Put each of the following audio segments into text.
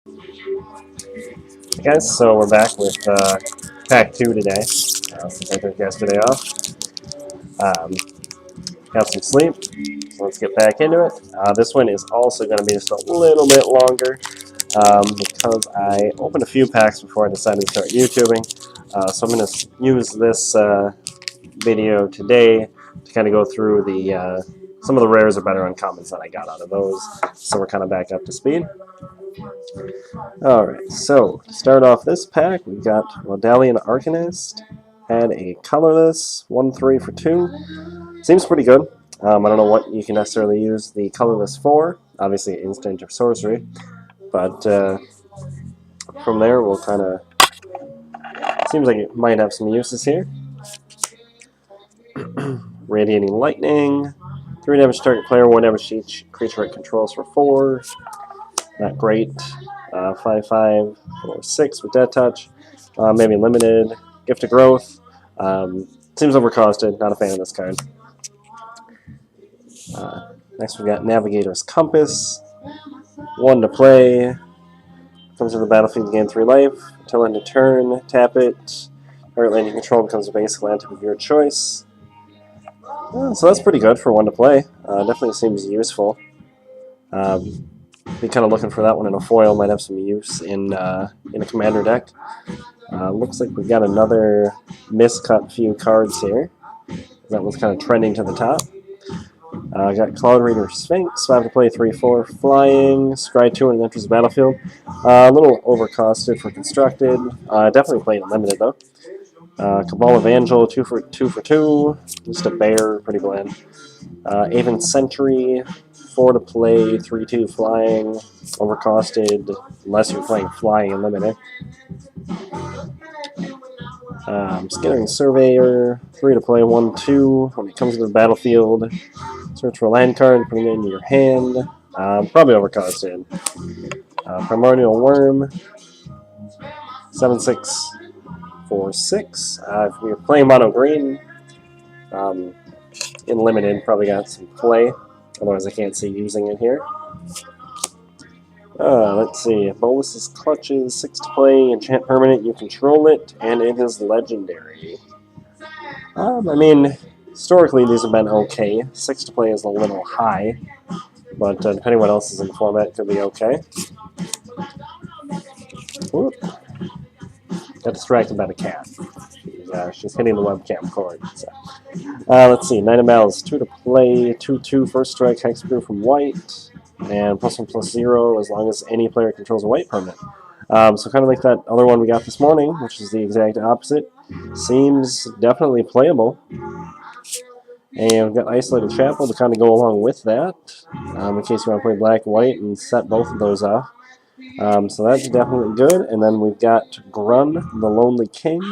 Hey guys, so we're back with pack 2 today, since I took yesterday off. Got some sleep, so let's get back into it. This one is also going to be just a little bit longer, because I opened a few packs before I decided to start YouTubing. So I'm going to use this video today to kind of go through the some of the rares or better uncommons that I got out of those, so we're kind of back up to speed. Alright, so to start off this pack, we've got Medallion Arcanist. Had a colorless 1/3 for 2. Seems pretty good. I don't know what you can necessarily use the colorless for. Obviously, instant or sorcery. But from there, we'll kind of. Seems like it might have some uses here. Radiating Lightning. 3 damage to target player, 1 damage to each creature it controls for 4. Not great. 5/5 for 6 with Death Touch. Maybe limited. Gift of Growth. Seems overcosted. Not a fan of this card. Next we've got Navigator's Compass. 1 to play. Comes to the battlefield, gain 3 life. Until end of turn, tap it. Target land you control becomes a basic land type of your choice. So that's pretty good for 1 to play. Definitely seems useful. Be kind of looking for that one in a foil. Might have some use in a commander deck. Looks like we've got another miscut few cards here. That was kind of trending to the top. Got Cloud Reader Sphinx, 5 to play, 3/4, flying, scry 2 and enters the battlefield. A little overcosted for constructed. Definitely playing it limited though. Cabal Evangel, 2 for 2. Just a bear, pretty bland. Aven Sentry, 4 to play, 3/2 flying, overcosted, unless you're playing flying and limited. Skittering Surveyor, 3 to play, 1/2. When it comes to the battlefield, search for a land card, put it into your hand. Probably overcosted. Primordial Worm, 7/6 for 6. If you're playing mono green, in limited, probably got some play. Otherwise, I can't see using it here. Let's see. Bolus's Clutches, 6 to play, enchant permanent, you control it, and it is legendary. I mean, historically these have been okay. 6 to play is a little high, but depending on what else is in the format, it could be okay. Whoop. Got distracted by the cat. She's hitting the webcam cord. So. Let's see. Knight of Malice, 2 to play, 2/2 first strike, hexproof from white. And +1/+0 as long as any player controls a white permanent. So kind of like that other one we got this morning, which is the exact opposite. Seems definitely playable. And we've got Isolated Chapel to kind of go along with that, in case you want to play black-white and set both of those off. So that's definitely good. And then we've got Grun, the Lonely King.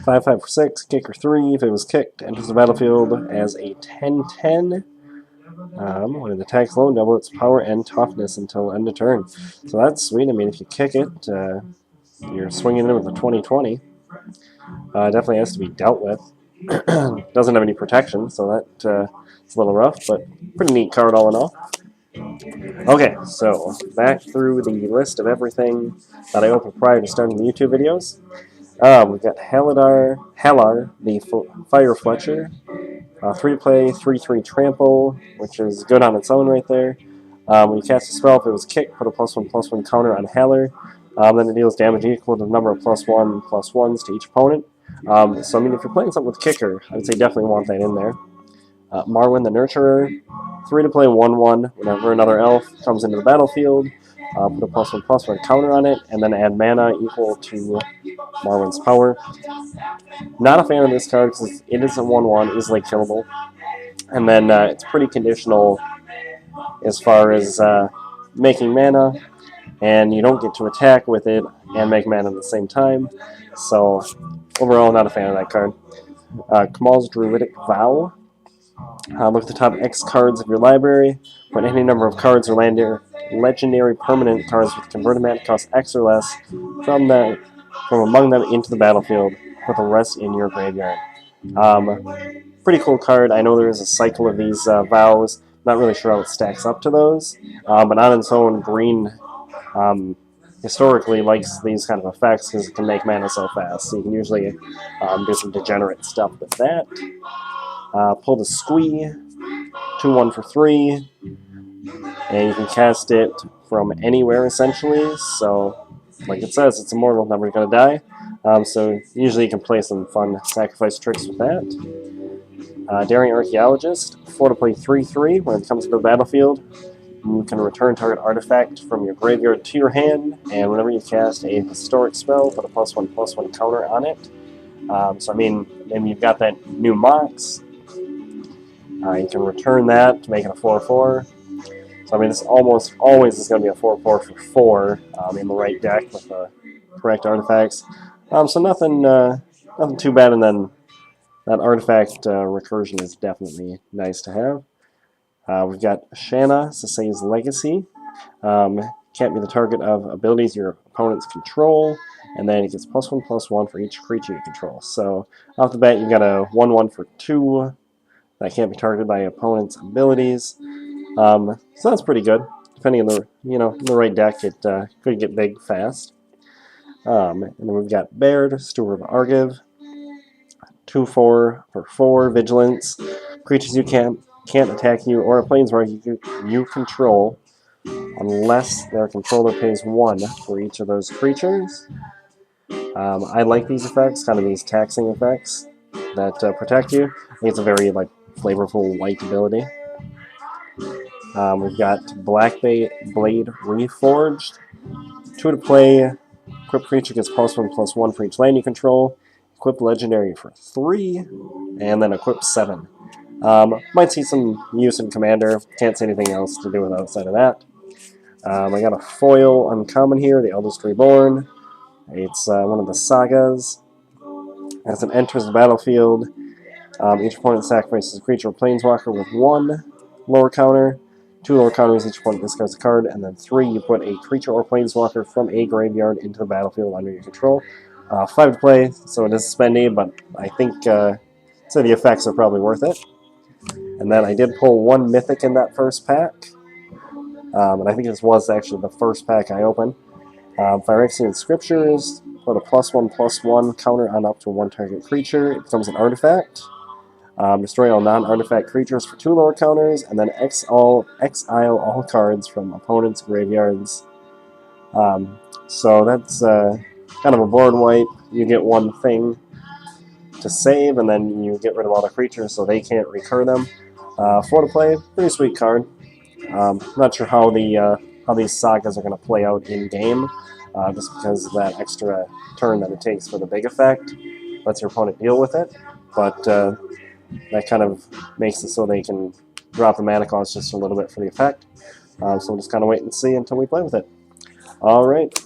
5/5 for 6, kicker 3. If it was kicked, enters the battlefield as a 10/10. When it attacks low, double its power and toughness until end of turn. So that's sweet. I mean, if you kick it, you're swinging in with a 20/20. Definitely has to be dealt with. Doesn't have any protection, so that it's a little rough, but pretty neat card all in all. Okay, so back through the list of everything that I opened prior to starting the YouTube videos. We've got Halar, the Fire Fletcher. 3 to play, 3/3 trample, which is good on its own right there. When you cast a spell, if it was kicked, put a +1/+1 counter on Halar. Then it deals damage equal to the number of +1/+1s to each opponent. So I mean, if you're playing something with kicker, I would say definitely want that in there. Marwyn the Nurturer, 3 to play, 1/1. Whenever another elf comes into the battlefield, put a +1/+1 counter on it, and then add mana equal to Marwyn's power. Not a fan of this card because it is a 1/1, easily killable. And then it's pretty conditional as far as making mana, and you don't get to attack with it and make mana at the same time. So overall, not a fan of that card. Kamal's Druidic Vow. Look at the top X cards of your library. Put any number of cards or legendary permanent cards with converted mana cost X or less from among them into the battlefield. Put the rest in your graveyard. Pretty cool card. I know there is a cycle of these vows. Not really sure how it stacks up to those. But on its own, green historically likes these kind of effects because it can make mana so fast. So you can usually do some degenerate stuff with that. Pull the Squee, 2-1 for 3, and you can cast it from anywhere essentially. So, like it says, it's immortal, never gonna die. So usually you can play some fun sacrifice tricks with that. Daring Archaeologist, 4 to play 3/3. When it comes to the battlefield, you can return target artifact from your graveyard to your hand, and whenever you cast a historic spell, put a +1/+1 counter on it. So I mean, maybe you've got that new Mox. You can return that to make it a 4/4. So I mean, this almost always is going to be a 4/4 for 4 in the right deck with the correct artifacts. So nothing too bad, and then that artifact recursion is definitely nice to have. We've got Shanna, Sasay's Legacy. Can't be the target of abilities your opponents control, and then it gets +1/+1 for each creature you control. So off the bat, you've got a 1/1 for 2 that can't be targeted by opponent's abilities. So that's pretty good. Depending on the right deck, it could get big fast. And then we've got Baird, Steward of Argiv, 2/4 for 4 vigilance. Creatures you can't attack you or a planeswalker you control unless their controller pays 1 for each of those creatures. I like these effects, kind of these taxing effects that protect you. I think it's a very flavorful white ability. We've got Black Blade Reforged. 2 to play. Equip creature gets +1/+1 for each land you control. Equip Legendary for 3, and then equip 7. Might see some use in Commander. Can't say anything else to do with outside of that. I got a foil uncommon here, the Eldest Reborn. It's one of the sagas. As it enters the battlefield, each opponent sacrifices a creature or planeswalker with 1 lower counter. 2 lower counters, each opponent discards a card, and then 3, you put a creature or planeswalker from a graveyard into the battlefield under your control. 5 to play, so it is spendy, but I think so the effects are probably worth it. And then I did pull 1 Mythic in that first pack, and I think this was actually the first pack I opened. Phyrexian Scriptures, put a +1/+1 counter on up to 1 target creature. It becomes an artifact. Destroy all non-artifact creatures for 2 lower counters, and then exile all cards from opponents' graveyards. So that's kind of a board wipe. You get 1 thing to save, and then you get rid of all the creatures so they can't recur them. 4 to play, pretty sweet card. Not sure how these sagas are going to play out in game, just because of that extra turn that it takes for the big effect. Lets your opponent deal with it, but that kind of makes it so they can drop the mana cost just a little bit for the effect. So we'll just kind of wait and see until we play with it. Alright,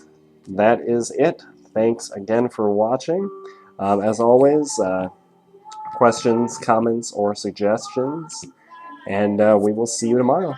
that is it. Thanks again for watching. As always, questions, comments, or suggestions, and we will see you tomorrow.